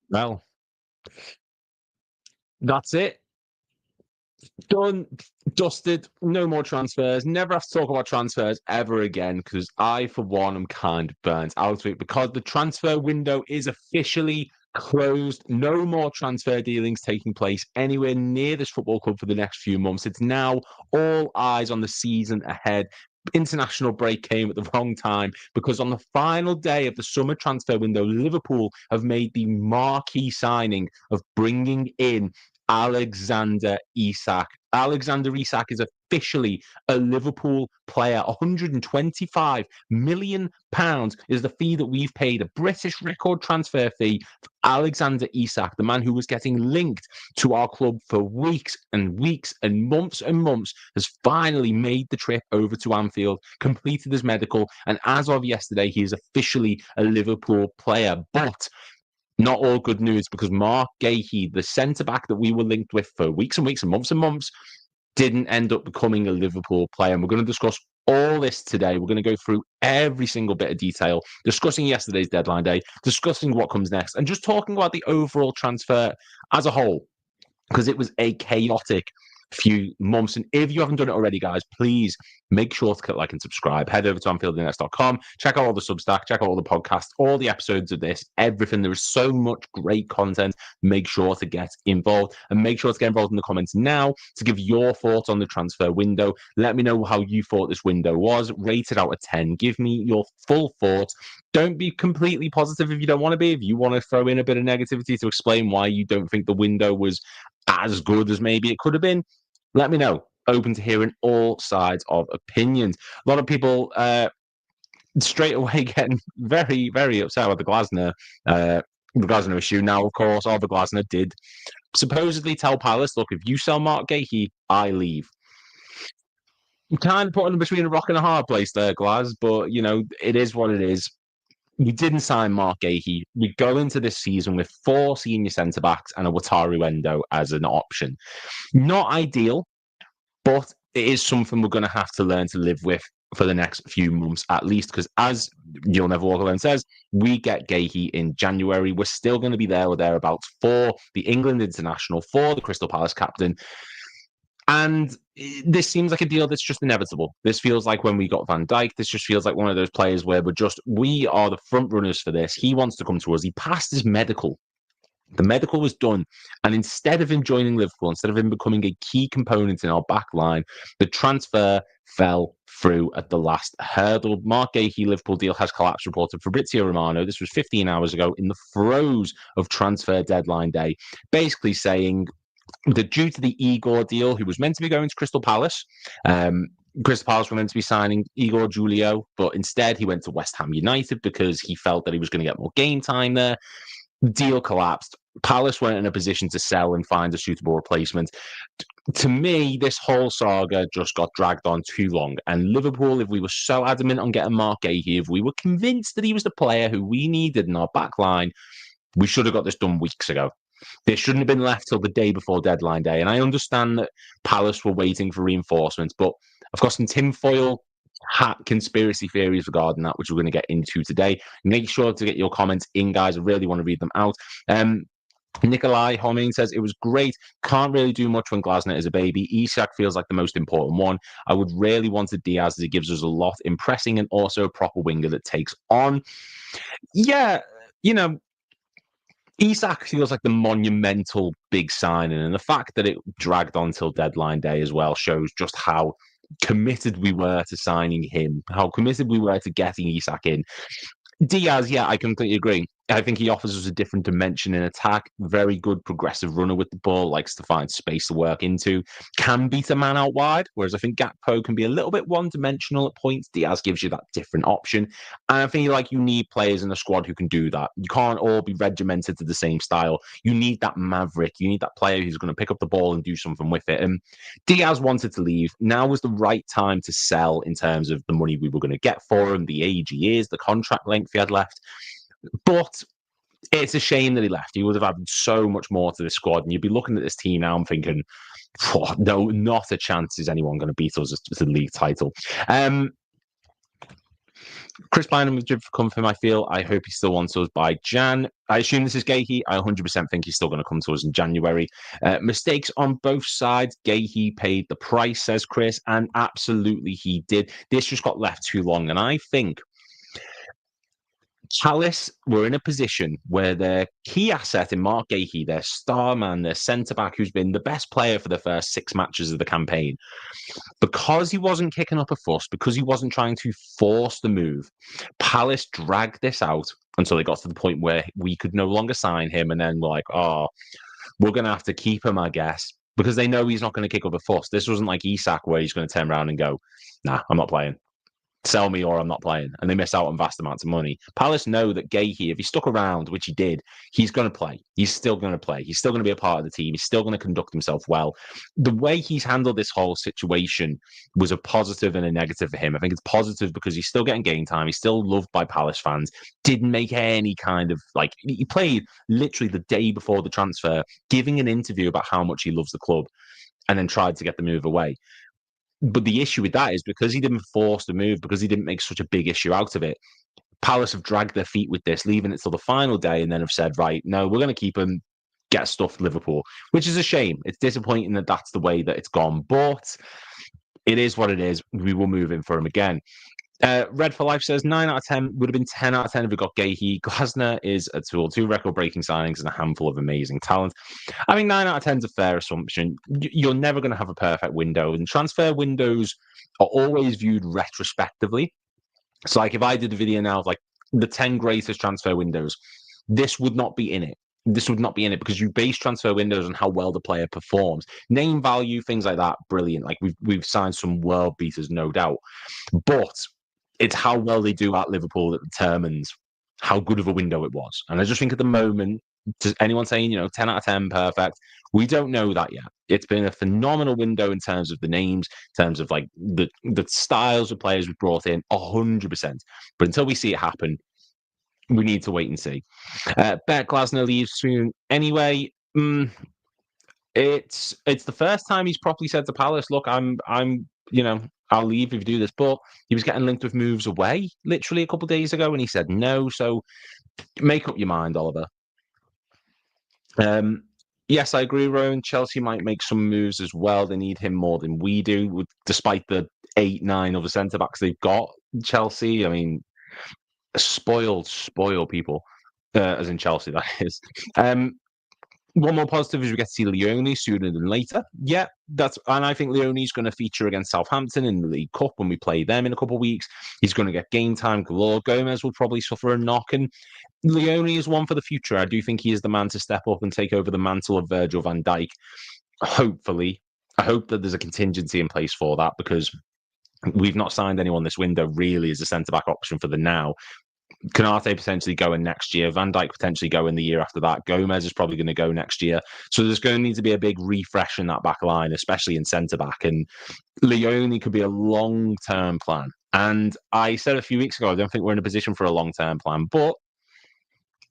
Well, that's it. Done, dusted, no more transfers. Never have to talk about transfers ever again because I, for one, am kind of burnt out of it because the transfer window is officially closed. No more transfer dealings taking place anywhere near this football club for the next few months. It's now all eyes on the season ahead. International break came at the wrong time because on the final day of the summer transfer window, Liverpool have made the marquee signing of bringing in Alexander Isak. Alexander Isak is officially a Liverpool player. £125 million is the fee that we've paid, a British record transfer fee for Alexander Isak, the man who was getting linked to our club for weeks and weeks and months, has finally made the trip over to Anfield, completed his medical, and as of yesterday, he is officially a Liverpool player. But not all good news because Mark Guehi, the centre-back that we were linked with for weeks and weeks and months, didn't end up becoming a Liverpool player. And we're going to discuss all this today. We're going to go through every single bit of detail, discussing yesterday's deadline day, discussing what comes next, and just talking about the overall transfer as a whole, because it was a chaotic few months. And if you haven't done it already, guys, please make sure to click like and subscribe. Head over to AnfieldIndex.com. Check out all the Substack. Check out all the podcasts, all the episodes of this, everything. There is so much great content. Make sure to get involved and make sure to get involved in the comments now to give your thoughts on the transfer window. Let me know how you thought this window was. Rate it out of 10. Give me your full thoughts. Don't be completely positive if you don't want to be. If you want to throw in a bit of negativity to explain why you don't think the window was as good as maybe it could have been, let me know. Open to hearing all sides of opinions. A lot of people straight away getting very, very upset with the Glasner issue. Now, of course, Oliver Glasner did supposedly tell Palace, look, if you sell Mark Guehi, I leave. You kind of putting him between a rock and a hard place there, Glas, but, it is what it is. We didn't sign Mark Guehi. We go into this season with 4 senior centre-backs and a Wataru Endo as an option. Not ideal, but it is something we're going to have to learn to live with for the next few months at least, because as You'll Never Walk Alone says, we get Guehi in January. We're still going to be there or thereabouts for the England international, for the Crystal Palace captain. And this seems like a deal that's just inevitable. This feels like when we got Van Dijk. This just feels like one of those players where we are the front runners for this. He wants to come to us. He passed his medical. The medical was done. And instead of him joining Liverpool, instead of him becoming a key component in our back line, the transfer fell through at the last hurdle. Mark Guehi Liverpool deal has collapsed, reported Fabrizio Romano. This was 15 hours ago in the throes of transfer deadline day, basically saying that due to the Igor deal, who was meant to be going to Crystal Palace, Crystal Palace were meant to be signing Igor Julio, but instead he went to West Ham United because he felt that he was going to get more game time there. Deal collapsed. Palace weren't in a position to sell and find a suitable replacement. To me, this whole saga just got dragged on too long. And Liverpool, if we were so adamant on getting Mark Guehi, if we were convinced that he was the player who we needed in our back line, we should have got this done weeks ago. This shouldn't have been left till the day before deadline day. And I understand that Palace were waiting for reinforcements, but I've got some tinfoil hat conspiracy theories regarding that, which we're going to get into today. Make sure to get your comments in, guys. I really want to read them out. Nikolai Holmein says, it was great. Can't really do much when Glasner is a baby. Isak feels like the most important one. I would really want a Diaz as he gives us a lot. Impressing and also a proper winger that takes on. Yeah, Isak feels like the monumental big signing, and the fact that it dragged on till deadline day as well shows just how committed we were to signing him, how committed we were to getting Isak in. Diaz, yeah, I completely agree. I think he offers us a different dimension in attack. Very good progressive runner with the ball, likes to find space to work into, can beat a man out wide, whereas I think Gakpo can be a little bit one-dimensional at points. Diaz gives you that different option. And I think you need players in the squad who can do that. You can't all be regimented to the same style. You need that maverick. You need that player who's going to pick up the ball and do something with it. And Diaz wanted to leave. Now was the right time to sell in terms of the money we were going to get for him, the age he is, the contract length he had left. But it's a shame that he left. He would have added so much more to the squad. And you'd be looking at this team now and thinking, no, not a chance is anyone going to beat us to the league title. Chris Bynum was due for come for him, I feel. I hope he still wants us by Jan. I assume this is Guehi. I 100% think he's still going to come to us in January. Mistakes on both sides. Guehi paid the price, says Chris, and absolutely he did. This just got left too long, and I think Palace were in a position where their key asset in Mark Guehi, their star man, their centre-back, who's been the best player for the first 6 matches of the campaign, because he wasn't kicking up a fuss, because he wasn't trying to force the move, Palace dragged this out until they got to the point where we could no longer sign him, and then we're like, oh, we're going to have to keep him, I guess, because they know he's not going to kick up a fuss. This wasn't like Isak where he's going to turn around and go, nah, I'm not playing. Sell me or I'm not playing. And they miss out on vast amounts of money. Palace know that Guehi, if he stuck around, which he did, he's going to play. He's still going to play. He's still going to be a part of the team. He's still going to conduct himself well. The way he's handled this whole situation was a positive and a negative for him. I think it's positive because he's still getting game time. He's still loved by Palace fans. Didn't make any kind of, like, he played literally the day before the transfer, giving an interview about how much he loves the club and then tried to get the move away. But the issue with that is because he didn't force the move, because he didn't make such a big issue out of it, Palace have dragged their feet with this, leaving it till the final day, and then have said, right, no, we're going to keep him, get stuffed Liverpool, which is a shame. It's disappointing that that's the way that it's gone, but it is what it is. We will move in for him again. Red for Life says 9 out of 10 would have been 10 out of 10 if we got Guehi. Glasner is a tool, 2 record-breaking signings and a handful of amazing talent. I mean, 9 out of 10 is a fair assumption. You're never going to have a perfect window, and transfer windows are always viewed retrospectively. So, like, if I did a video now of like the 10 greatest transfer windows, this would not be in it. This would not be in it because you base transfer windows on how well the player performs. Name value, things like that, brilliant. Like we've signed some world beaters, no doubt. But it's how well they do at Liverpool that determines how good of a window it was. And I just think at the moment, does anyone saying, 10 out of 10, perfect? We don't know that yet. It's been a phenomenal window in terms of the names, in terms of like the styles of players we've brought in, 100%. But until we see it happen, we need to wait and see. Bert Glasner leaves soon anyway. It's the first time he's properly said to Palace, look, I'm I'll leave if you do this. But he was getting linked with moves away literally a couple of days ago, and he said no. So make up your mind, Oliver. Yes, I agree, Rowan. Chelsea might make some moves as well. They need him more than we do, despite the 8-9 other centre-backs they've got. Chelsea, I mean, spoil people, as in Chelsea, that is. One more positive is we get to see Leone sooner than later. Yeah, and I think Leone's going to feature against Southampton in the League Cup when we play them in a couple of weeks. He's going to get game time galore. Gomez will probably suffer a knock, and Leone is one for the future. I do think he is the man to step up and take over the mantle of Virgil van Dijk. Hopefully, I hope that there's a contingency in place for that because we've not signed anyone this window really as a centre-back option for the now. Konate potentially going next year. Van Dijk potentially going the year after that. Gomez is probably going to go next year. So there's going to need to be a big refresh in that back line, especially in centre-back. And Leone could be a long-term plan. And I said a few weeks ago, I don't think we're in a position for a long-term plan. But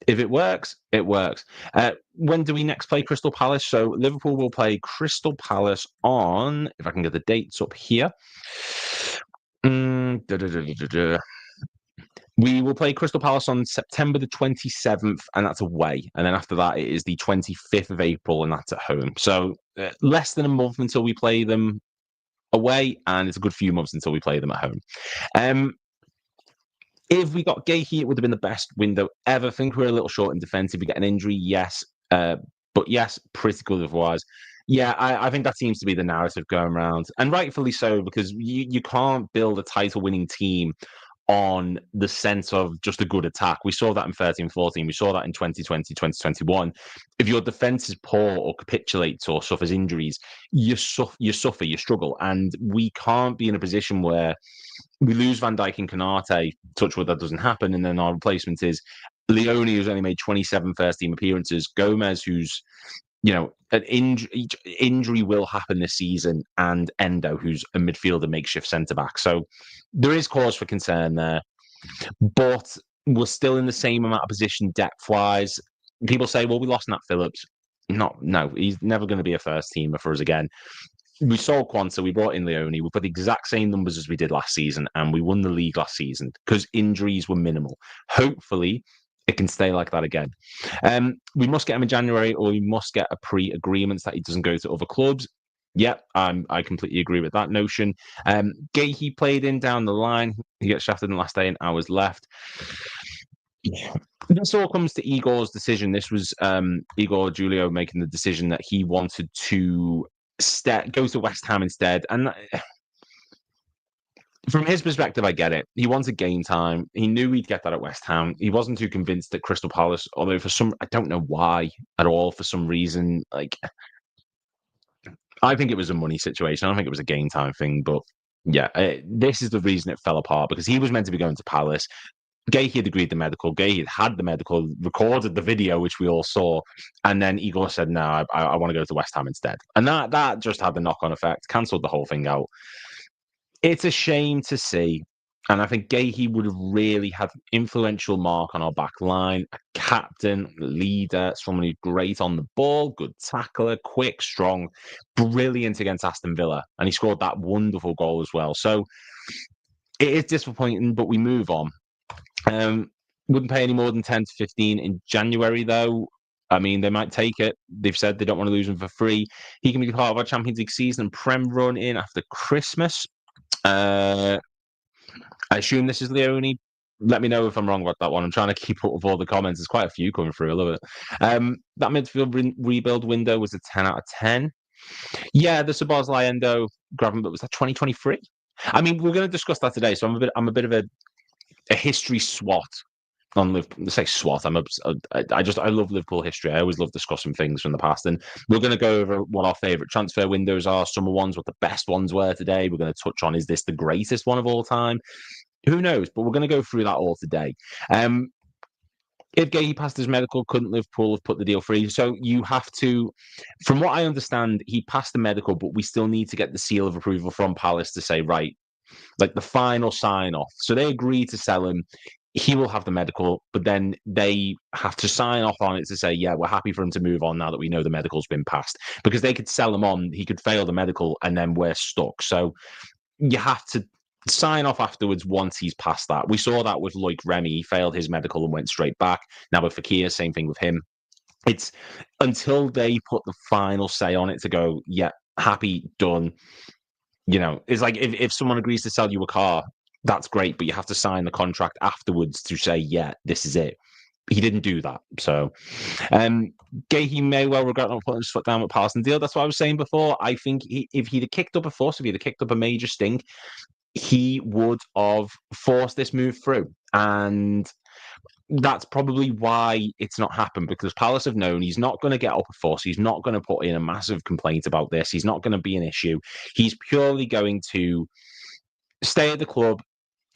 if it works, it works. When do we next play Crystal Palace? So Liverpool will play Crystal Palace on, if I can get the dates up here. We will play Crystal Palace on September the 27th, and that's away. And then after that, it is the 25th of April, and that's at home. So less than a month until we play them away, and it's a good few months until we play them at home. If we got Guehi, it would have been the best window ever. I think we're a little short in defence. If we get an injury, yes. But yes, pretty good otherwise. Yeah, I think that seems to be the narrative going around. And rightfully so, because you can't build a title-winning team on the sense of just a good attack. We saw that in 13-14. We saw that in 2020, 2021. If your defence is poor or capitulates or suffers injuries, you suffer, you struggle. And we can't be in a position where we lose Van Dijk and Konate, touch wood that doesn't happen, and then our replacement is Leone, who's only made 27 first-team appearances, Gomez, who's an injury will happen this season, and Endo, who's a midfielder, makeshift centre-back. So there is cause for concern there. But we're still in the same amount of position depth-wise. People say, well, we lost Nat Phillips. No, he's never going to be a first-teamer for us again. we sold Quanta, we brought in Leone, we put the exact same numbers as we did last season, and we won the league last season because injuries were minimal. Hopefully, it can stay like that again. We must get him in January, or we must get a pre-agreement that he doesn't go to other clubs. Yep, I completely agree with that notion. Guehi played in down the line. He gets shafted in the last day and hours left. This all comes to Igor's decision. This was Igor Julio making the decision that he wanted to go to West Ham instead. And from his perspective, I get it. He wanted game time. He knew he'd get that at West Ham. He wasn't too convinced at Crystal Palace, although I don't know why at all, for some reason, I think it was a money situation. I don't think it was a game time thing, but yeah, this is the reason it fell apart, because he was meant to be going to Palace. Guehi had agreed the medical. Guehi had the medical, recorded the video, which we all saw, and then Igor said, "No, I want to go to West Ham instead," and that just had the knock-on effect, cancelled the whole thing out. It's a shame to see, and I think Guehi would have really had an influential mark on our back line, a captain, leader, someone who's great on the ball, good tackler, quick, strong, brilliant against Aston Villa, and he scored that wonderful goal as well. So it is disappointing, but we move on. Wouldn't pay any more than 10 to 15 in January, though. I mean, they might take it. They've said they don't want to lose him for free. He can be part of our Champions League season and Prem run in after Christmas. I assume this is Leone. Let me know if I'm wrong about that one. I'm trying to keep up with all the comments. There's quite a few coming through. I love it. That midfield rebuild window was a 10 out of 10. Yeah, the Szoboszlai Endo Gravenberch, was that 2023? I mean, we're going to discuss that today. So I'm a bit of a history SWAT on Liverpool. Let's say SWAT. I love Liverpool history. I always love discussing things from the past, and we're going to go over what our favourite transfer windows are, summer ones, what the best ones were today. We're going to touch on, is this the greatest one of all time? Who knows? But we're going to go through that all today. If Guehi passed his medical, couldn't Liverpool have put the deal free? So you have to, from what I understand, he passed the medical, but we still need to get the seal of approval from Palace to say, right, like the final sign off. So they agreed to sell him. He will have the medical, but then they have to sign off on it to say, yeah, we're happy for him to move on now that we know the medical's been passed. Because they could sell him on, he could fail the medical, and then we're stuck. So you have to sign off afterwards once he's passed that. We saw that with Loic Remy. He failed his medical and went straight back. Now with Fekir, same thing with him. It's until they put the final say on it to go, yeah, happy, done. You know, it's like if someone agrees to sell you a car, that's great, but you have to sign the contract afterwards to say, yeah, this is it. He didn't do that. So Guehi may well regret not putting his foot down with Parson deal. That's what I was saying before. I think if he'd have kicked up a fuss, if he'd have kicked up a major stink, he would have forced this move through. And that's probably why it's not happened, because Palace have known he's not going to get up a fuss. He's not going to put in a massive complaint about this. He's not going to be an issue. He's purely going to stay at the club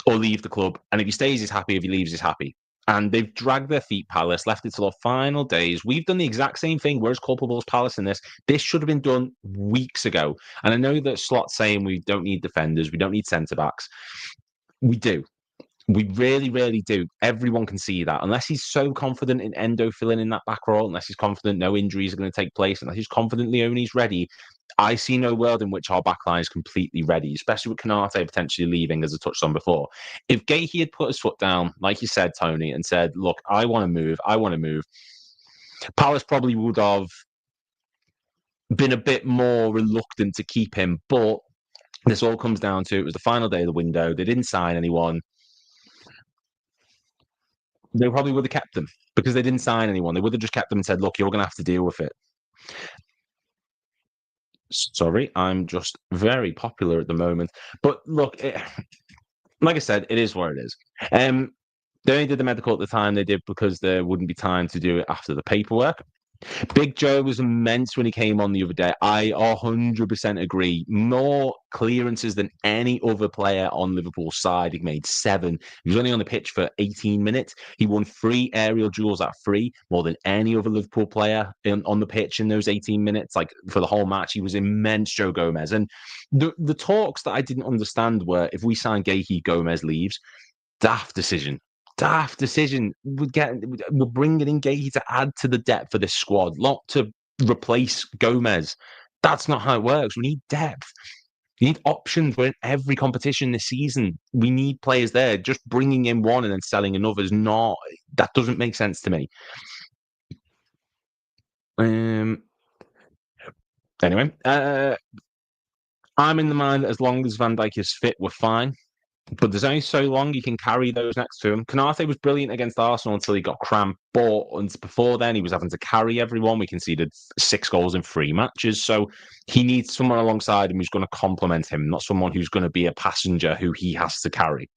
or leave the club. And if he stays, he's happy. If he leaves, he's happy. And they've dragged their feet, Palace, left it till the final days. We've done the exact same thing. We're as culpable as Palace in this. This should have been done weeks ago. And I know that Slot's saying we don't need defenders, we don't need centre-backs. We do. We really, really do. Everyone can see that. Unless he's so confident in Endo filling in that back role, unless he's confident no injuries are going to take place, unless he's confident Leone's ready, I see no world in which our backline is completely ready, especially with Konate potentially leaving, as I touched on before. If Guehi had put his foot down, like you said, Tony, and said, look, I want to move, Palace probably would have been a bit more reluctant to keep him. But this all comes down to, it was the final day of the window. They didn't sign anyone. They probably would have kept them because they didn't sign anyone. They would have just kept them and said, look, you're going to have to deal with it. Sorry, I'm just very popular at the moment. But look, like I said, it is what it is. They only did the medical at the time they did because there wouldn't be time to do it after the paperwork. Big Joe was immense when he came on the other day. I 100% agree. More clearances than any other player on Liverpool's side. He made 7. He was only on the pitch for 18 minutes. He won 3 aerial duels at free, more than any other Liverpool player on the pitch in those 18 minutes. Like for the whole match, he was immense, Joe Gomez. And the talks that I didn't understand were, if we sign Guehi, Gomez leaves. Daft decision. We're bringing in Guehi to add to the depth of this squad, not to replace Gomez. That's not how it works. We need depth. You need options. We're in every competition this season. We need players there. Just bringing in one and then selling another is not. That doesn't make sense to me. Anyway, I'm in the mind that as long as Van Dijk is fit, we're fine. But there's only so long you can carry those next to him. Canate was brilliant against Arsenal until he got cramped. But before then, he was having to carry everyone. We conceded 6 goals in 3 matches. So he needs someone alongside him who's going to complement him, not someone who's going to be a passenger who he has to carry.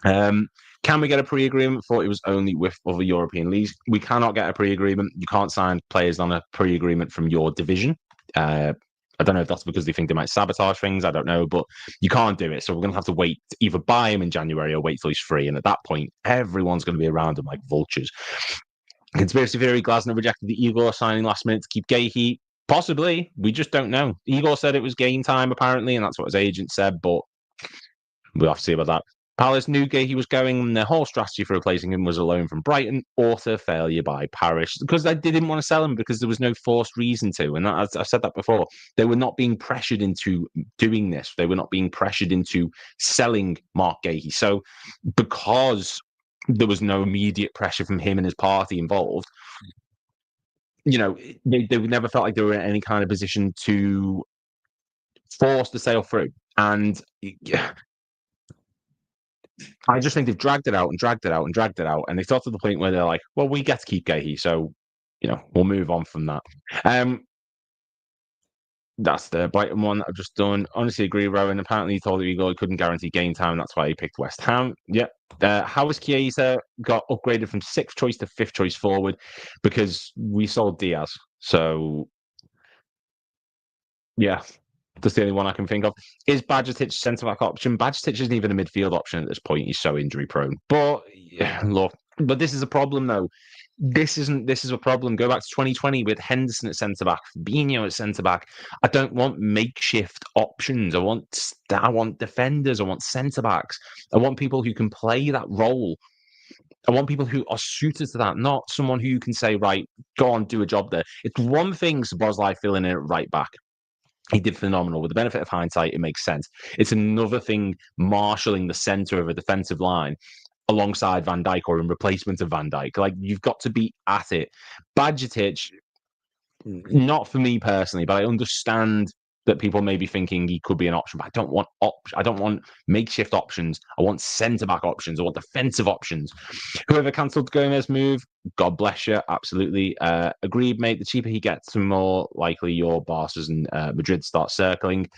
Can we get a pre-agreement? Thought it was only with other European leagues. We cannot get a pre-agreement. You can't sign players on a pre-agreement from your division. I don't know if that's because they think they might sabotage things. I don't know, but you can't do it. So we're going to have to wait to either buy him in January or wait till he's free. And at that point, everyone's going to be around him like vultures. Conspiracy theory: Glasner rejected the Igor signing last minute to keep Guehi. Possibly. We just don't know. Igor said it was game time, apparently, and that's what his agent said, but we'll have to see about that. Palace knew Guehi was going, and their whole strategy for replacing him was a loan from Brighton, utter failure by Parish, because they didn't want to sell him because there was no forced reason to. And I've said that before. They were not being pressured into doing this. They were not being pressured into selling Mark Guehi. So because there was no immediate pressure from him and his party involved, they never felt like they were in any kind of position to force the sale through. And I just think they've dragged it out and dragged it out and dragged it out, and they got to the point where they're like, "Well, we get to keep Guehi, so we'll move on from that." That's the Brighton one that I've just done. Honestly, agree, Rowan. Apparently, he told Eagle he couldn't guarantee game time. That's why he picked West Ham. Yep. How has Chiesa got upgraded from 6th choice to 5th choice forward? Because we sold Diaz. So, yeah. That's the only one I can think of. Is Bajcetic centre-back option? Bajcetic isn't even a midfield option at this point. He's so injury-prone. But, look, this is a problem, though. This is a problem. Go back to 2020 with Henderson at centre-back, Fabinho at centre-back. I don't want makeshift options. I want defenders. I want centre-backs. I want people who can play that role. I want people who are suited to that, not someone who you can say, right, go on, do a job there. It's one thing Szoboszlai filling in at right back. He did phenomenal. With the benefit of hindsight, it makes sense. It's another thing marshalling the centre of a defensive line alongside Van Dijk or in replacement of Van Dijk. Like, you've got to be at it. Bajcetic, not for me personally, but I understand that people may be thinking he could be an option, but I don't want makeshift options. I want centre-back options. I want defensive options. Whoever cancelled Gomez move, God bless you. Absolutely. Agreed, mate. The cheaper he gets, the more likely your Barca's and Madrid start circling.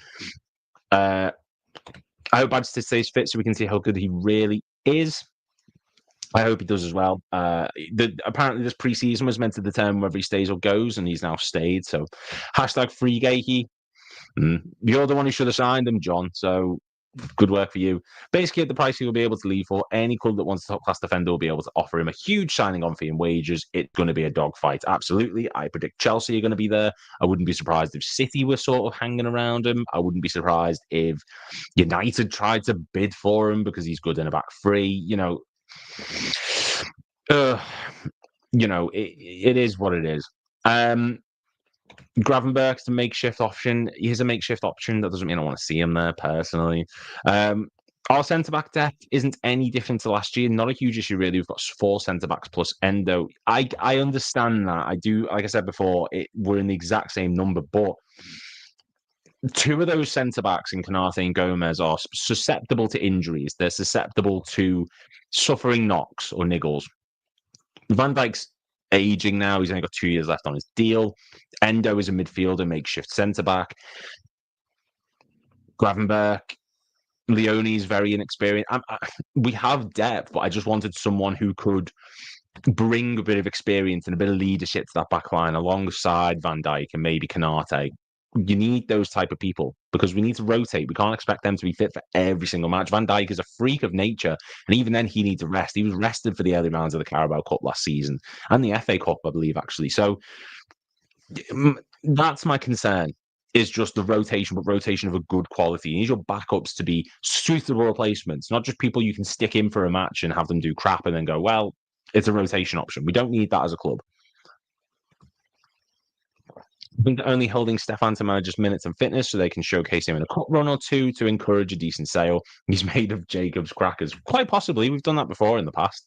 I hope Bajcetic stays fit so we can see how good he really is. I hope he does as well. Apparently, this preseason was meant to determine whether he stays or goes, and he's now stayed. So, #free Guehi. You're the one who should have signed him, John. So, good work for you. Basically, at the price he will be able to leave for, any club that wants a top-class defender will be able to offer him a huge signing-on fee and wages. It's going to be a dogfight. Absolutely. I predict Chelsea are going to be there. I wouldn't be surprised if City were sort of hanging around him. I wouldn't be surprised if United tried to bid for him because he's good in a back three. It is what it is. Gravenberg's a makeshift option. He's a makeshift option. That doesn't mean I want to see him there personally. Our centre-back depth isn't any different to last year. Not a huge issue, really. We've got 4 centre-backs plus Endo. I understand that. I do, like I said before, we're in the exact same number, but 2 of those centre-backs in Canate and Gomez are susceptible to injuries. They're susceptible to suffering knocks or niggles. Van Dijk's aging now. He's only got 2 years left on his deal. Endo is a midfielder, makeshift centre-back. Gravenberg, Leone's very inexperienced. We have depth, but I just wanted someone who could bring a bit of experience and a bit of leadership to that back line alongside Van Dijk and maybe Canate. You need those type of people because we need to rotate. We can't expect them to be fit for every single match. Van Dijk is a freak of nature, and even then he needs a rest. He was rested for the early rounds of the Carabao Cup last season and the FA Cup, I believe, actually. So that's my concern, is just the rotation, but rotation of a good quality. You need your backups to be suitable replacements, not just people you can stick in for a match and have them do crap and then go, well, it's a rotation option. We don't need that as a club. I think only holding Stefan to manage minutes and fitness so they can showcase him in a cup run or two to encourage a decent sale. He's made of Jacob's crackers. Quite possibly. We've done that before in the past.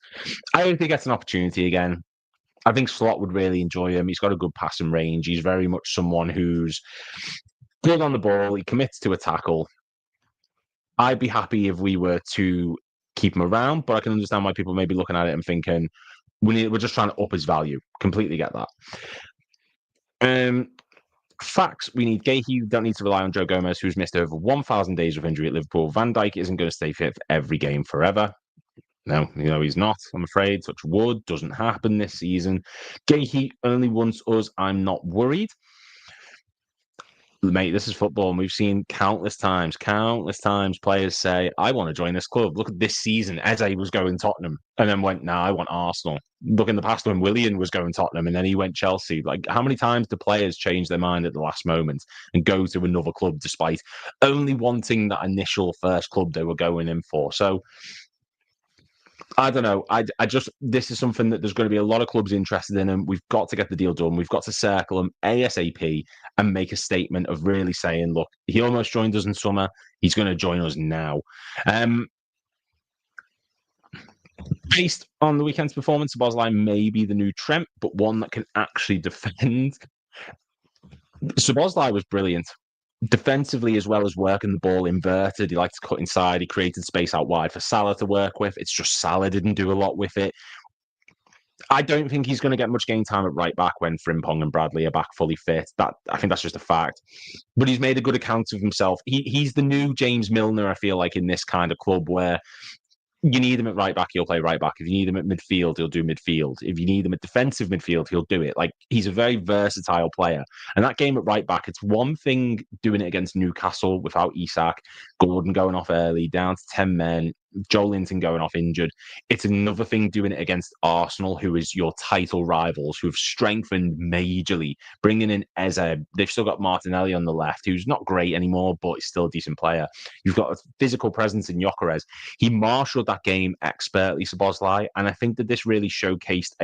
I hope he gets an opportunity again. I think Slot would really enjoy him. He's got a good passing range. He's very much someone who's good on the ball. He commits to a tackle. I'd be happy if we were to keep him around, but I can understand why people may be looking at it and thinking we're just trying to up his value. Completely get that. Facts, we need Guehi. We don't need to rely on Joe Gomez, who's missed over 1,000 days of injury at Liverpool. Van Dijk isn't going to stay fit for every game forever. No, he's not, I'm afraid. Touch wood, doesn't happen this season. Guehi only wants us. I'm not worried. Mate, this is football, and we've seen countless times players say, I want to join this club. Look at this season. Eze was going Tottenham and then went, I want Arsenal. Look in the past when Willian was going Tottenham and then he went Chelsea. Like, how many times do players change their mind at the last moment and go to another club despite only wanting that initial first club they were going in for? So, I don't know. I just, this is something that there's going to be a lot of clubs interested in, and we've got to get the deal done. We've got to circle him ASAP and make a statement of really saying, look, he almost joined us in summer. He's going to join us now. Based on the weekend's performance, Szoboszlai may be the new Trent, but one that can actually defend. Szoboszlai was brilliant. Defensively, as well as working the ball inverted, he liked to cut inside. He created space out wide for Salah to work with. It's just Salah didn't do a lot with it. I don't think he's going to get much game time at right back when Frimpong and Bradley are back fully fit. I think that's just a fact. But he's made a good account of himself. He's the new James Milner, I feel like, in this kind of club where you need him at right back, he'll play right back. If you need him at midfield, he'll do midfield. If you need him at defensive midfield, he'll do it. Like, he's a very versatile player. And that game at right back, it's one thing doing it against Newcastle without Isak, Gordon going off early, down to 10 men, Joe Linton going off injured. It's another thing doing it against Arsenal, who is your title rivals, who have strengthened majorly, bringing in Eze. They've still got Martinelli on the left, who's not great anymore, but is still a decent player. You've got a physical presence in Gyökeres. He marshaled that game expertly, Szoboszlai, and I think that this really showcased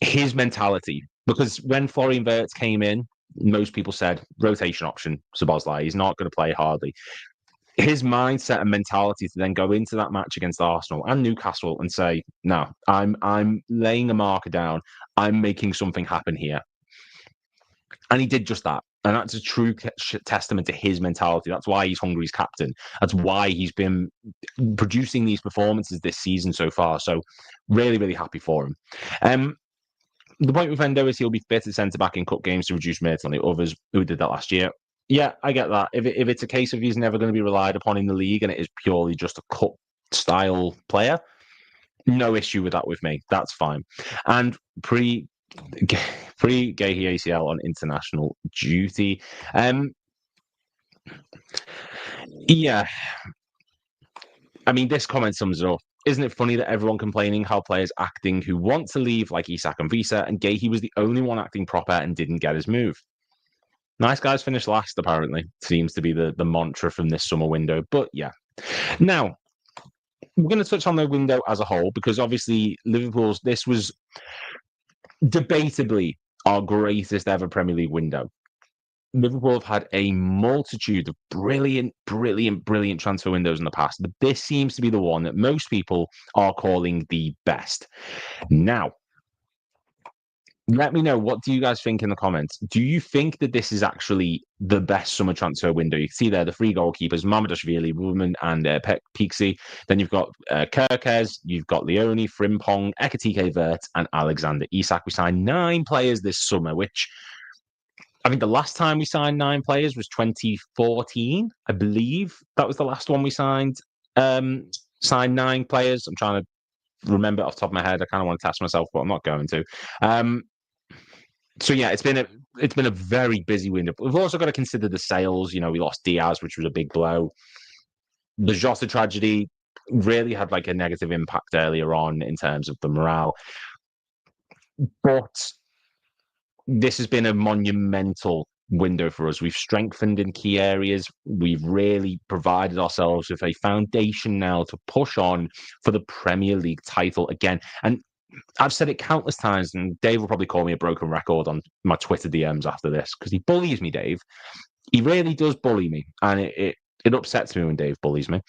his mentality. Because when Florian Wirtz came in, most people said rotation option, Szoboszlai. He's not going to play hardly. His mindset and mentality to then go into that match against Arsenal and Newcastle and say, no, I'm laying a marker down. I'm making something happen here. And he did just that. And that's a true testament to his mentality. That's why he's Hungary's captain. That's why he's been producing these performances this season so far. So really, really happy for him. The point with Endo is he'll be fit at centre-back in cup games to reduce minutes on the others who did that last year. Yeah, I get that. If it's a case of he's never going to be relied upon in the league and it is purely just a cup-style player, no issue with that with me. That's fine. And pre-Guehi ACL on international duty. Yeah. I mean, this comment sums it up. Isn't it funny that everyone complaining how players acting who want to leave, like Isak and Visa, and Guehi was the only one acting proper and didn't get his move? Nice guys finish last, apparently. Seems to be the mantra from this summer window. But yeah. Now, we're going to touch on the window as a whole, because obviously this was debatably our greatest ever Premier League window. Liverpool have had a multitude of brilliant transfer windows in the past, but this seems to be the one that most people are calling the best. Now, let me know, what do you guys think in the comments? Do you think that this is actually the best summer transfer window? You can see there the three goalkeepers, Mamardashvili, Woolman, and Pixie. Then you've got Kerkez, you've got Leone, Frimpong, Ekatike Wirtz, and Alexander Isak. We signed 9 players this summer, which I think the last time we signed 9 players was 2014, I believe. That was the last one we signed 9 players. I'm trying to remember it off the top of my head. I kind of want to test myself, but I'm not going to. So yeah, it's been a very busy window. We've also got to consider the sales. We lost Diaz, which was a big blow. The Jota tragedy really had like a negative impact earlier on in terms of the morale. But this has been a monumental window for us. We've strengthened in key areas. We've really provided ourselves with a foundation now to push on for the Premier League title again. And I've said it countless times, and Dave will probably call me a broken record on my Twitter DMs after this because he bullies me, Dave. He really does bully me, and it upsets me when Dave bullies me.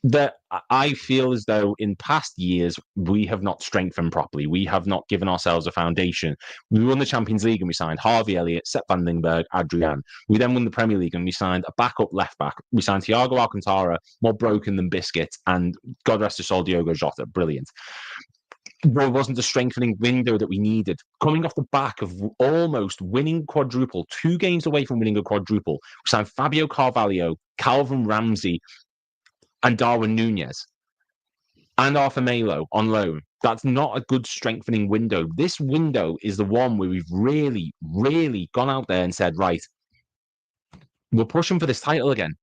That I feel as though in past years we have not strengthened properly. We have not given ourselves a foundation. We won the Champions League and we signed Harvey Elliott, Sepp van Lingberg, Adrian. We then won the Premier League and we signed a backup left back. We signed Thiago Alcantara, more broken than biscuits, and God rest his soul, Diogo Jota, brilliant. There wasn't a strengthening window that we needed. Coming off the back of almost winning quadruple, 2 games away from winning a quadruple, we signed Fabio Carvalho, Calvin Ramsey, and Darwin Nunez, and Arthur Melo on loan. That's not a good strengthening window. This window is the one where we've really, really gone out there and said, right, we're pushing for this title again.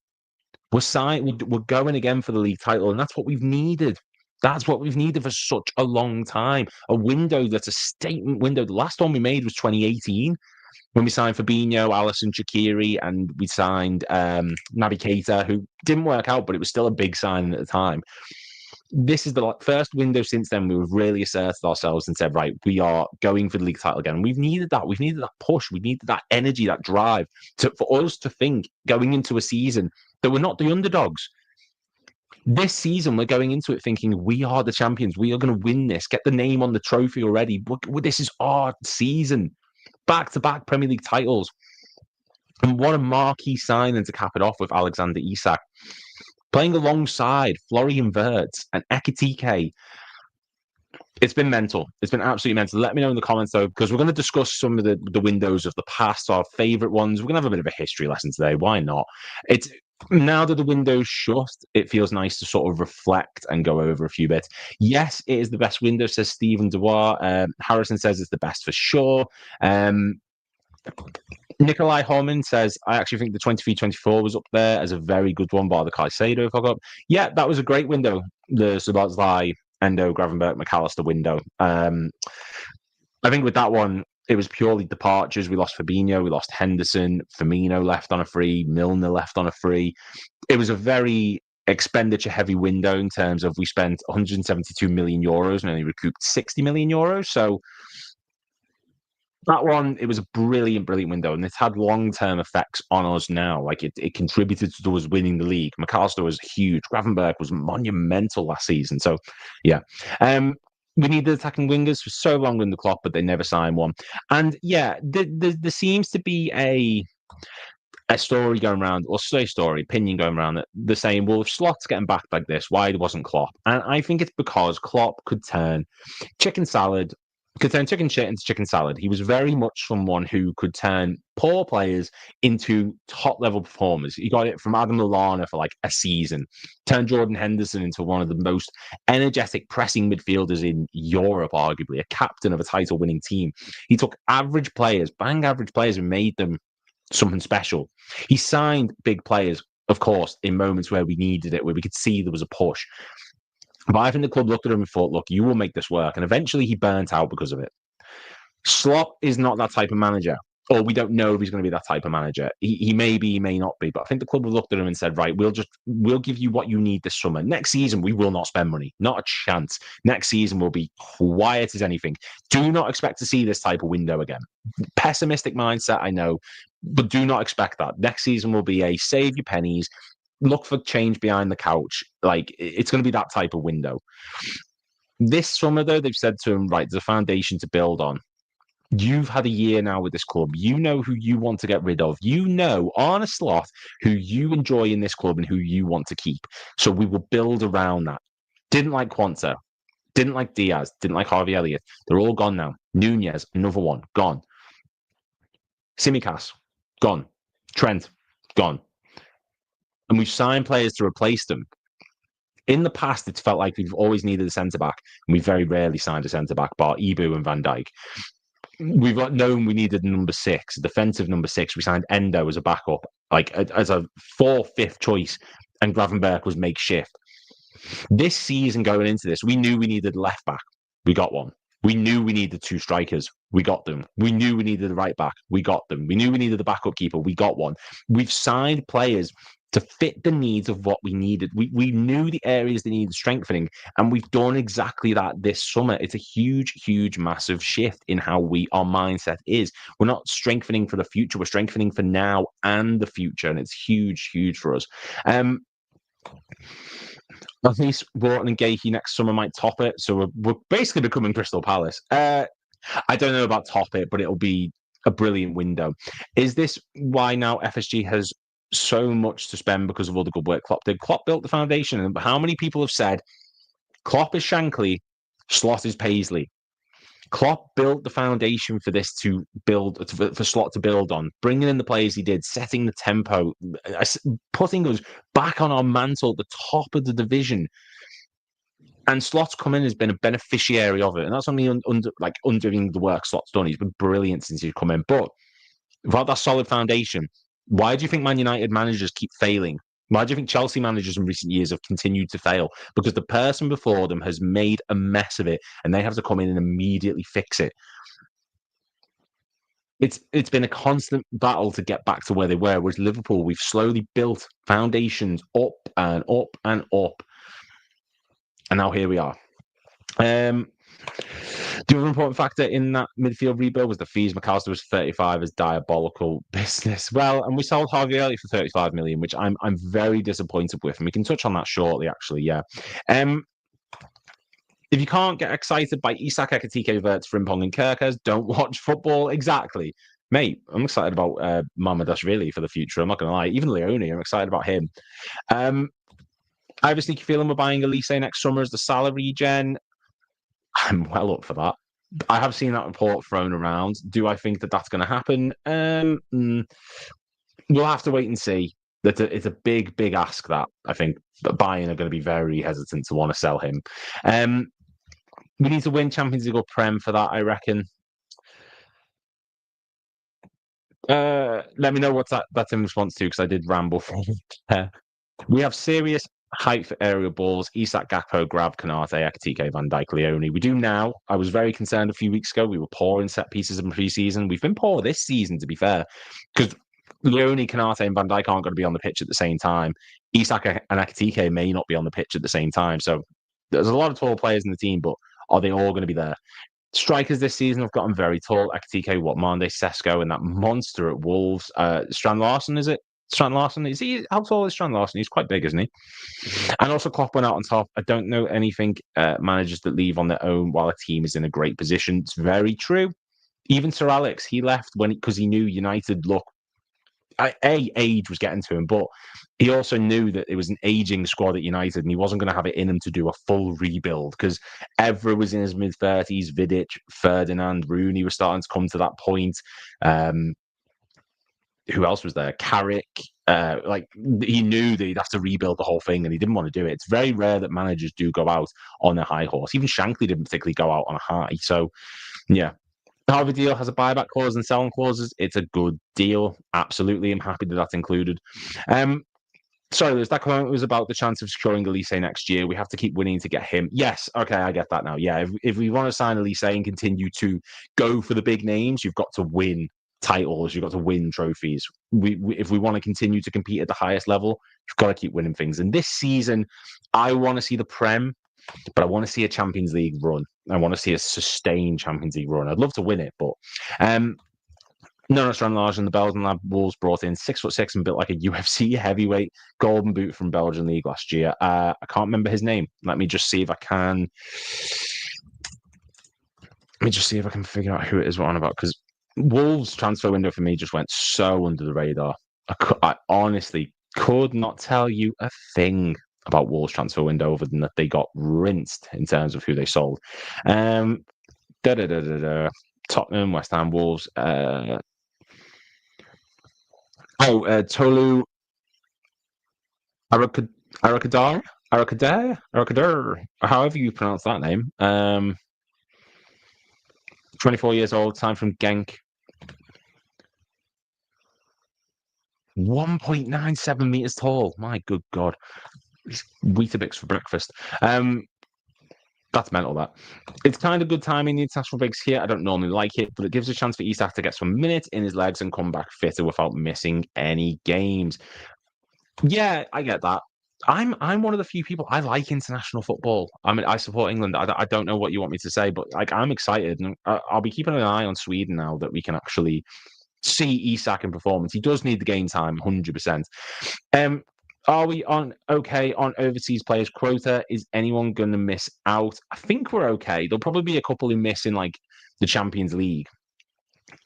We're going again for the league title, and that's what we've needed. That's what we've needed for such a long time. A window that's a statement window. The last one we made was 2018. When we signed Fabinho, Alisson, Shaqiri, and we signed Naby Keita, who didn't work out, but it was still a big sign at the time. This is the first window since then we've really asserted ourselves and said, right, we are going for the league title again. We've needed that. We've needed that push. We needed that energy, that drive for us to think going into a season that we're not the underdogs. This season, we're going into it thinking we are the champions. We are going to win this. Get the name on the trophy already. This is our season. Back-to-back Premier League titles. And what a marquee signing to cap it off with Alexander Isak. Playing alongside Florian Wirtz and Ekitike. It's been mental. It's been absolutely mental. Let me know in the comments, though, because we're going to discuss some of the windows of the past, our favourite ones. We're going to have a bit of a history lesson today. Why not? It's now that the window's shut, it feels nice to sort of reflect and go over a few bits. Yes, it is the best window, says Stephen Dewar. Harrison says it's the best for sure. Nikolai Holman says, I actually think the 23-24 was up there as a very good one, bar the Caicedo fuck up. Yeah, that was a great window. The Szoboszlai, Endo, Gravenberch, McAllister window. I think with that one, it was purely departures. We lost Fabinho, we lost Henderson, Firmino left on a free, Milner left on a free. It was a very expenditure-heavy window in terms of we spent 172 million euros and only recouped 60 million euros. So that one, it was a brilliant, brilliant window, and it's had long-term effects on us now. Like, it contributed to us winning the league. McAllister was huge. Gravenberch was monumental last season. So, yeah. We needed attacking wingers for so long in the Klopp, but they never signed one. And, yeah, there seems to be a story going around, or opinion going around that they're saying, well, if Slot's getting backed like this, why wasn't Klopp? And I think it's because Klopp could turn chicken shit into chicken salad. He was very much someone who could turn poor players into top-level performers. He got it from Adam Lallana for like a season, turned Jordan Henderson into one of the most energetic pressing midfielders in Europe, arguably, a captain of a title-winning team. He took average players, and made them something special. He signed big players, of course, in moments where we needed it, where we could see there was a push. But I think the club looked at him and thought, look, you will make this work. And eventually he burnt out because of it. Slot is not that type of manager. Or we don't know if he's going to be that type of manager. He may be, he may not be. But I think the club have looked at him and said, right, we'll give you what you need this summer. Next season, we will not spend money. Not a chance. Next season will be quiet as anything. Do not expect to see this type of window again. Pessimistic mindset, I know. But do not expect that. Next season will be a save your pennies, look for change behind the couch. Like, it's going to be that type of window. This summer, though, they've said to him, right, there's a foundation to build on. You've had a year now with this club. You know who you want to get rid of. You know, Arne Slot, who you enjoy in this club and who you want to keep. So we will build around that. Didn't like Quanta. Didn't like Diaz. Didn't like Harvey Elliott. They're all gone now. Nunez, another one, gone. Tsimikas, gone. Trent, gone. And we've signed players to replace them. In the past, it's felt like we've always needed a centre-back, and we very rarely signed a centre-back, bar Ibu and Van Dijk. We've known we needed number 6, a defensive number 6. We signed Endo as a backup, like as a 4th, 5th choice, and Gravenberch was makeshift. This season going into this, we knew we needed left-back. We got one. We knew we needed 2 strikers. We got them. We knew we needed a right back. We got them. We knew we needed a backup keeper. We got one. We've signed players to fit the needs of what we needed. We knew the areas that needed strengthening, and we've done exactly that this summer. It's a huge, massive shift in how our mindset is. We're not strengthening for the future, we're strengthening for now and the future, and it's huge for us. At least Wharton and Guehi next summer might top it, so we're basically becoming Crystal Palace. I don't know about top it, but it'll be a brilliant window. Is this why now FSG has so much to spend because of all the good work Klopp did? Klopp built the foundation, and how many people have said Klopp is Shankly, Slot is Paisley? Klopp built the foundation for this to build, for Slot to build on, bringing in the players he did, setting the tempo, putting us back on our mantle at the top of the division. And Slot's come in has been a beneficiary of it, and that's only undoing the work Slot's done. He's been brilliant since he's come in, but without that solid foundation, why do you think Man United managers keep failing? Why do you think Chelsea managers in recent years have continued to fail? Because the person before them has made a mess of it, and they have to come in and immediately fix it. It's been a constant battle to get back to where they were. Whereas Liverpool, we've slowly built foundations up and up and up, and now here we are. The other important factor in that midfield rebuild was the fees. McAllister was 35 as diabolical business. Well, and we sold Harvey Elliott for 35 million, which I'm very disappointed with, and we can touch on that shortly. Actually, yeah. If you can't get excited by Isak, Ekitike, Wirtz, Frimpong, and Kirkers, don't watch football. Exactly, mate. I'm excited about Mamadashvili for the future. I'm not going to lie. Even Leone, I'm excited about him. I have a sneaky feeling we're buying Elise next summer as the salary gen. I'm well up for that. I have seen that report thrown around. Do I think that that's going to happen? We'll have to wait and see. It's a big ask that I think Bayern are going to be very hesitant to want to sell him. We need to win Champions League or Prem for that, I reckon. Let me know what that's in response to, because I did ramble for we have serious height for aerial balls. Isak, Gakpo, Grab, Kanate, Ekitike, Van Dijk, Leone. We do now. I was very concerned a few weeks ago. We were poor in set pieces in pre-season. We've been poor this season, to be fair, because Leone, Kanate, and Van Dijk aren't going to be on the pitch at the same time. Isak and Ekitike may not be on the pitch at the same time. So there's a lot of tall players in the team, but are they all going to be there? Strikers this season have gotten very tall. Ekitike, Mande, Sesko, and that monster at Wolves. Strand Larsen, is it? Strand Larsen, is he? How tall is Strand Larsen? He's quite big, isn't he? And also Klopp went out on top. I don't know anything managers that leave on their own while a team is in a great position. It's very true. Even Sir Alex, he left because he knew United, age was getting to him, but he also knew that it was an aging squad at United, and he wasn't going to have it in him to do a full rebuild because Evra was in his mid-30s, Vidic, Ferdinand, Rooney was starting to come to that point. Who else was there? Carrick. He knew that he'd have to rebuild the whole thing, and he didn't want to do it. It's very rare that managers do go out on a high horse. Even Shankly didn't particularly go out on a high. So, yeah. Harvey deal has a buyback clause and selling clauses. It's a good deal. Absolutely. I'm happy that that's included. Sorry, Liz, that comment was about the chance of securing Elise next year. We have to keep winning to get him. Yes, okay, I get that now. Yeah, if we want to sign Elise and continue to go for the big names, you've got to win titles. You've got to win trophies. If we want to continue to compete at the highest level, you've got to keep winning things. And this season, I want to see the Prem, but I want to see a Champions League run. I want to see a sustained Champions League run. I'd love to win it, but Strand Larsen, the Belgian lad, Wolves brought in 6'6" and built like a UFC heavyweight, golden boot from Belgian League last year. I can't remember his name. Let me just see if I can. Figure out who it is we're on about, because Wolves transfer window for me just went so under the radar. I honestly could not tell you a thing about Wolves transfer window other than that they got rinsed in terms of who they sold. Tottenham, West Ham, Wolves. Tolu Arakadar, however you pronounce that name. 24 years old, signed from Genk. 1.97 meters tall. My good God. Weetabix for breakfast. That's mental, that. It's kind of good timing, the international breaks here. I don't normally like it, but it gives a chance for Isak to get some minutes in his legs and come back fitter without missing any games. Yeah, I get that. I'm one of the few people I like international football. I mean, I support England. I don't know what you want me to say, but like I'm excited, and I'll be keeping an eye on Sweden now that we can actually see Isak in performance. He does need the game time, 100%. Um, are we on okay on overseas players quota? Is anyone going to miss out? I think we're okay. There'll probably be a couple who miss in like the Champions League,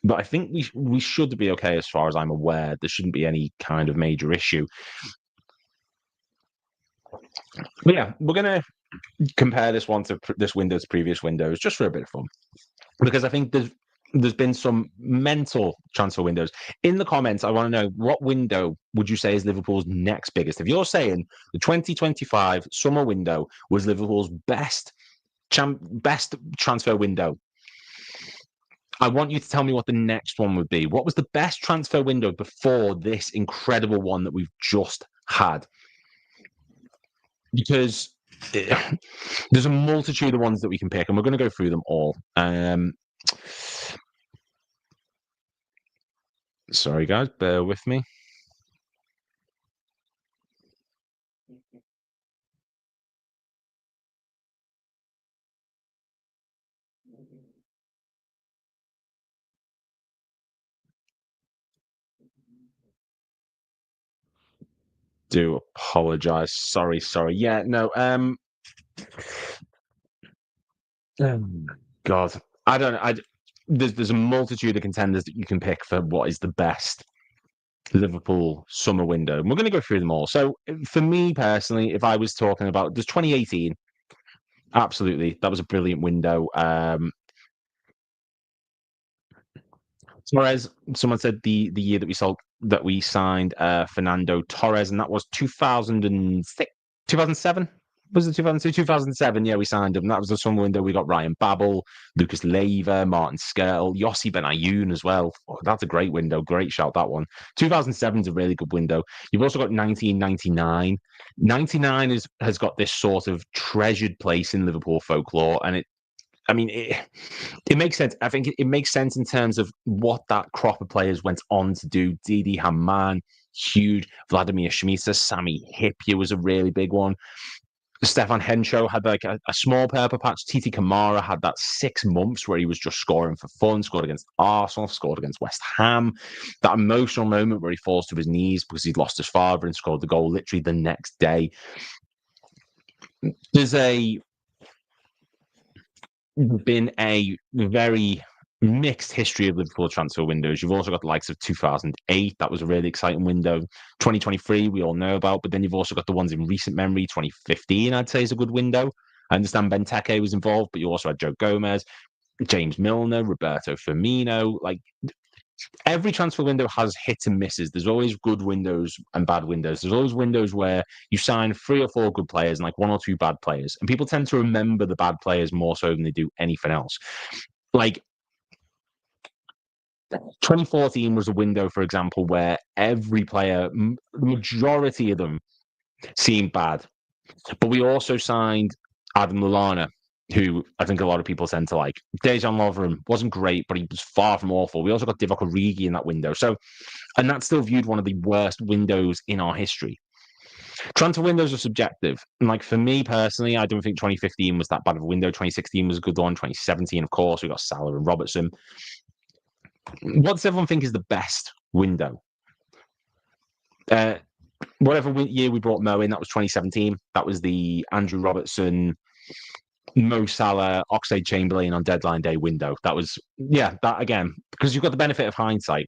but I think we should be okay as far as I'm aware. There shouldn't be any kind of major issue. But yeah, we're gonna compare this one to this window to previous windows just for a bit of fun, because I think there's been some mental transfer windows. In the comments, I want to know what window would you say is Liverpool's next biggest? If you're saying the 2025 summer window was Liverpool's best transfer window, I want you to tell me what the next one would be. What was the best transfer window before this incredible one that we've just had? Because there's a multitude of ones that we can pick, and we're going to go through them all. Sorry, guys, bear with me. Do apologize. Sorry. Yeah, no. God, I don't know. There's a multitude of contenders that you can pick for what is the best Liverpool summer window. And we're going to go through them all. So for me personally, if I was talking about there's 2018, absolutely, that was a brilliant window. Torres, someone said the year that we signed Fernando Torres, and that was 2006, 2007. Was it 2002, 2007? Yeah, we signed him. That was the summer window. We got Ryan Babel, Lucas Leiva, Martin Skirtle, Yossi Benayoun as well. Oh, that's a great window. Great shout, that one. 2007 is a really good window. You've also got 1999. 99 has got this sort of treasured place in Liverpool folklore, and it makes sense. I think it makes sense in terms of what that crop of players went on to do. Didi Hamann, huge. Vladimir Šmita, Sami Hyypiä was a really big one. Stefan Henshaw had like a small purple patch. Titi Kamara had that 6 months where he was just scoring for fun, scored against Arsenal, scored against West Ham. That emotional moment where he falls to his knees because he'd lost his father and scored the goal literally the next day. There's been a very mixed history of Liverpool transfer windows. You've also got the likes of 2008. That was a really exciting window. 2023, we all know about, but then you've also got the ones in recent memory. 2015, I'd say, is a good window. I understand Benteke was involved, but you also had Joe Gomez, James Milner, Roberto Firmino. Like every transfer window has hits and misses. There's always good windows and bad windows. There's always windows where you sign 3 or 4 good players and like 1 or 2 bad players. And people tend to remember the bad players more so than they do anything else. Like 2014 was a window, for example, where every player, the majority of them, seemed bad. But we also signed Adam Lallana, who I think a lot of people tend to like. Dejan Lovren wasn't great, but he was far from awful. We also got Divock Origi in that window. So, and that's still viewed one of the worst windows in our history. Transfer windows are subjective. And like for me personally, I don't think 2015 was that bad of a window. 2016 was a good one. 2017, of course, we got Salah and Robertson. What does everyone think is the best window? Whatever year we brought Mo in, that was 2017. That was the Andrew Robertson, Mo Salah, Oxlade-Chamberlain on deadline day window. That was, yeah, that again, because you've got the benefit of hindsight.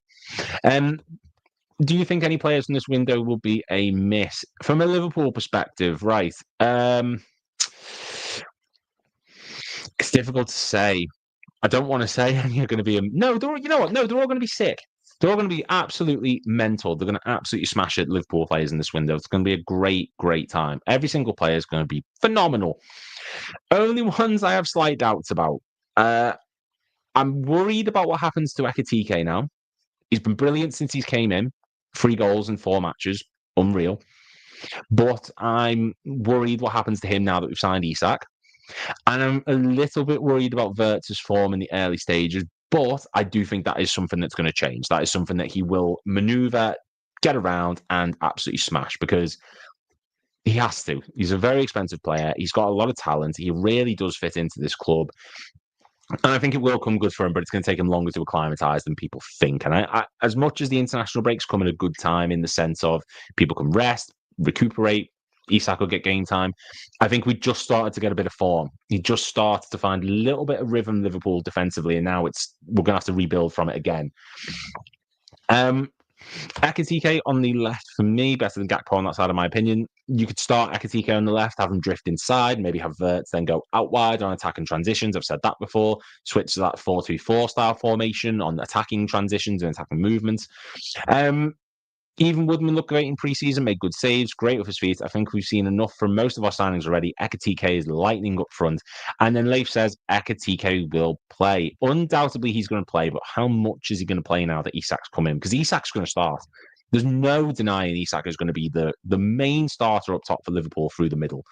Do you think any players in this window will be a miss? From a Liverpool perspective, right? It's difficult to say. I don't want to say any are going to be no. You know what? No, they're all going to be sick. They're all going to be absolutely mental. They're going to absolutely smash it. Liverpool players in this window. It's going to be a great, great time. Every single player is going to be phenomenal. Only ones I have slight doubts about. I'm worried about what happens to Ekitike now. He's been brilliant since he came in. 3 goals in 4 matches. Unreal. But I'm worried what happens to him now that we've signed Isak. And I'm a little bit worried about Wirtz's form in the early stages. But I do think that is something that's going to change. That is something that he will maneuver, get around and absolutely smash, because he has to. He's a very expensive player. He's got a lot of talent. He really does fit into this club. And I think it will come good for him, but it's going to take him longer to acclimatise than people think. And I, as much as the international breaks come at a good time in the sense of people can rest, recuperate, Isak will get game time, I think we just started to get a bit of form. He just started to find a little bit of rhythm, Liverpool defensively, and now we're going to have to rebuild from it again. Ekitike on the left, for me, better than Gakpo on that side, in my opinion. You could start Ekitike on the left, have him drift inside, maybe have Wirtz then go out wide on attacking transitions. I've said that before. Switch to that 4-2-4 style formation on attacking transitions and attacking movements. Even Woodman looked great in pre-season, made good saves, great with his feet. I think we've seen enough from most of our signings already. Ekitike is lightning up front. And then Leif says Ekitike will play. Undoubtedly, he's going to play, but how much is he going to play now that Isak's come in? Because Isak's going to start. There's no denying Isak is going to be the main starter up top for Liverpool through the middle.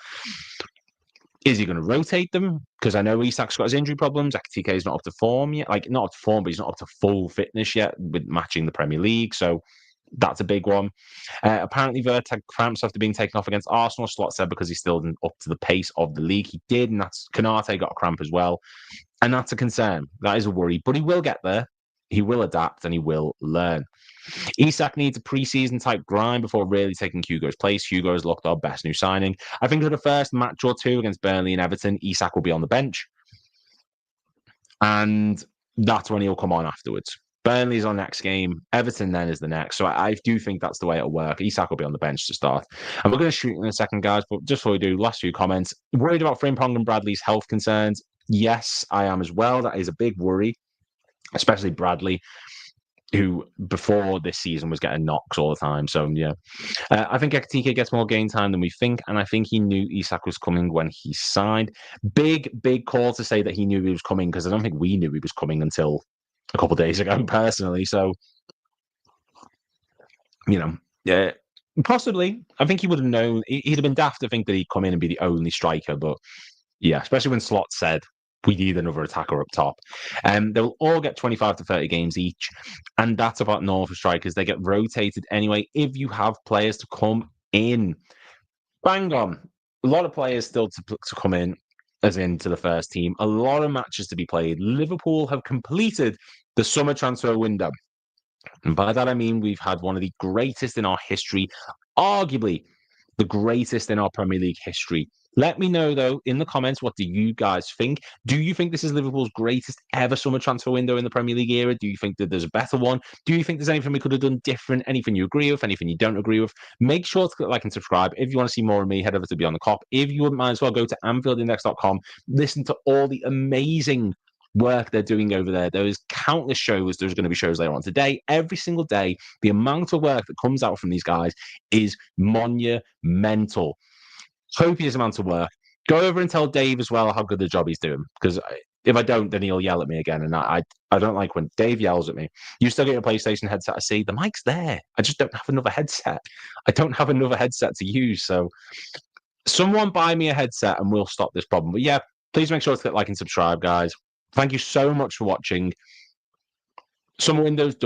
Is he going to rotate them? Because I know Isak's got his injury problems. Ekitike is not up to form yet. Like, not up to form, but he's not up to full fitness yet with matching the Premier League. So that's a big one. Apparently, Wirtz had cramps after being taken off against Arsenal. Slot said because he's still up to the pace of the league. He did, and that's Konate got a cramp as well. And that's a concern. That is a worry. But he will get there. He will adapt and he will learn. Isak needs a pre-season type grind before really taking Hugo's place. Hugo has looked our best new signing. I think for the first match or two against Burnley and Everton, Isak will be on the bench. And that's when he'll come on afterwards. Burnley's our next game. Everton then is the next. So I do think that's the way it'll work. Isak will be on the bench to start. And we're going to shoot in a second, guys. But just before we do, last few comments. Worried about Frimpong and Bradley's health concerns? Yes, I am as well. That is a big worry, especially Bradley, who before this season was getting knocks all the time. So, yeah. I think Ekitike gets more game time than we think. And I think he knew Isak was coming when he signed. Big call to say that he knew he was coming, because I don't think we knew he was coming until a couple of days ago, personally. So, yeah, possibly. I think he would have known. He'd have been daft to think that he'd come in and be the only striker. But yeah, especially when Slot said we need another attacker up top. They'll all get 25 to 30 games each. And that's about normal for strikers. They get rotated anyway. If you have players to come in, bang on. A lot of players still to come in, as into the first team. A lot of matches to be played. Liverpool have completed the summer transfer window. And by that, I mean we've had one of the greatest in our history, arguably the greatest in our Premier League history. Let me know, though, in the comments, what do you guys think? Do you think this is Liverpool's greatest ever summer transfer window in the Premier League era? Do you think that there's a better one? Do you think there's anything we could have done different? Anything you agree with? Anything you don't agree with? Make sure to click like and subscribe. If you want to see more of me, head over to Beyond the Cop. If you wouldn't mind as well, go to AnfieldIndex.com. Listen to all the amazing work they're doing over there. There is countless shows. There's going to be shows later on today. Every single day, the amount of work that comes out from these guys is monumental. Copious amount of work. Go over and tell Dave as well how good the job he's doing, because if I don't, then he'll yell at me again, and I don't like when Dave yells at me. You still get your PlayStation headset. I see the mic's there. I just don't have another headset. I don't have another headset to use. So someone buy me a headset and we'll stop this problem. But yeah, please make sure to click like and subscribe, guys. Thank you so much for watching. Summer window's done.